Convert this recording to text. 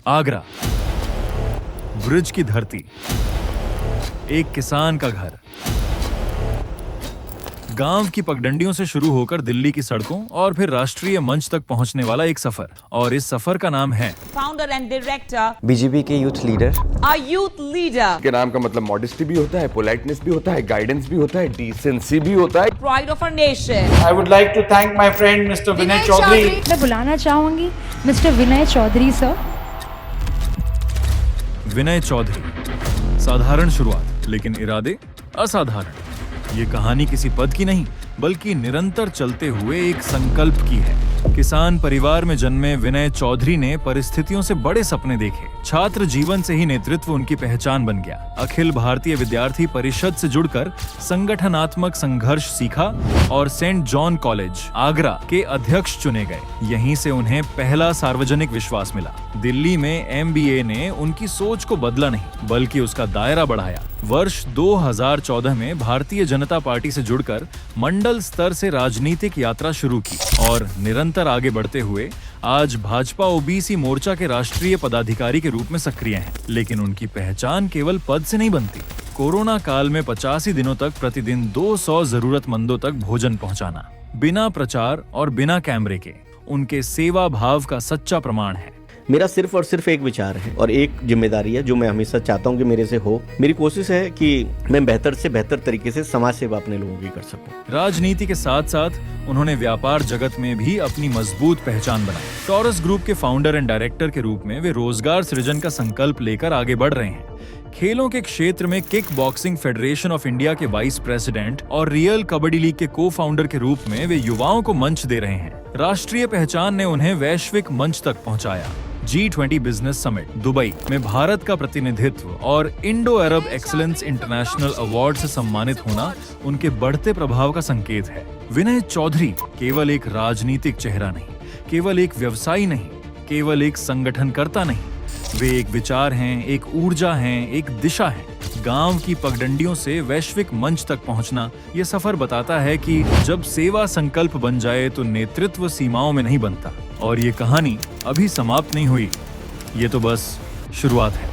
Agra, bridge की धरती, एक किसान का घर, गांव की पगडंडियों से शुरू होकर दिल्ली की सड़कों और फिर राष्ट्रीय मंच तक पहुंचने वाला एक सफर। और इस सफर का नाम है फाउंडर एंड डायरेक्टर बीजेपी के यूथ लीडर। यूथ लीडर के नाम का मतलब मॉडेस्टी भी होता है, पोलाइटनेस भी होता है, गाइडेंस भी होता है, डिसेंसी भी होता है। Pride of our nation. I would like to thank my friend Mr. Vinay Chaudhary. मैं बुलाना चाहूंगी मिस्टर विनय चौधरी सर। विनय चौधरी। साधारण शुरुआत लेकिन इरादे असाधारण। ये कहानी किसी पद की नहीं बल्कि निरंतर चलते हुए एक संकल्प की है। किसान परिवार में जन्मे विनय चौधरी ने परिस्थितियों से बड़े सपने देखे। छात्र जीवन से ही नेतृत्व उनकी पहचान बन गया। अखिल भारतीय विद्यार्थी परिषद से जुड़कर संगठनात्मक संघर्ष सीखा और सेंट जॉन कॉलेज आगरा के अध्यक्ष चुने गए। यहीं से उन्हें पहला सार्वजनिक विश्वास मिला। दिल्ली में MBA ने उनकी सोच को बदला नहीं बल्कि उसका दायरा बढ़ाया। वर्ष 2014 में भारतीय जनता पार्टी से जुड़कर मंडल स्तर से राजनीतिक यात्रा शुरू की और निरंतर आगे बढ़ते हुए आज भाजपा OBC मोर्चा के राष्ट्रीय पदाधिकारी के रूप में सक्रिय हैं। लेकिन उनकी पहचान केवल पद से नहीं बनती। कोरोना काल में 85 दिनों तक प्रतिदिन 200 जरूरतमंदों तक भोजन पहुंचाना, बिना प्रचार और बिना कैमरे के, उनके सेवा भाव का सच्चा प्रमाण है। मेरा सिर्फ और सिर्फ एक विचार है और एक जिम्मेदारी है जो मैं हमेशा चाहता हूं कि मेरे से हो। मेरी कोशिश है कि मैं बेहतर से बेहतर तरीके से समाज सेवा अपने लोगों की कर सकूं। राजनीति के साथ साथ उन्होंने व्यापार जगत में भी अपनी मजबूत पहचान बनाई। टॉरस ग्रुप के फाउंडर एंड डायरेक्टर के रूप में वे रोजगार सृजन का संकल्प लेकर आगे बढ़ रहे हैं। खेलों के क्षेत्र में kick boxing federation of India के वाइस प्रेसिडेंट और रियल कबड्डी लीग के को फाउंडर के रूप में वे युवाओं को मंच दे रहे हैं। राष्ट्रीय पहचान ने उन्हें वैश्विक मंच तक पहुंचाया। G20 बिजनेस समिट दुबई में भारत का प्रतिनिधित्व और इंडो अरब एक्सीलेंस इंटरनेशनल अवार्ड से सम्मानित होना उनके बढ़ते प्रभाव का संकेत है। विनय चौधरी केवल एक राजनीतिक चेहरा नहीं, केवल एक व्यवसायी नहीं, केवल एक संगठनकर्ता नहीं, वे एक विचार हैं, एक ऊर्जा हैं, एक दिशा है। गांव की पगडंडियों से वैश्विक मंच तक पहुंचना ये सफर बताता है कि जब सेवा संकल्प बन जाए तो नेतृत्व सीमाओं में नहीं बनता। और ये कहानी अभी समाप्त नहीं हुई, ये तो बस शुरुआत है।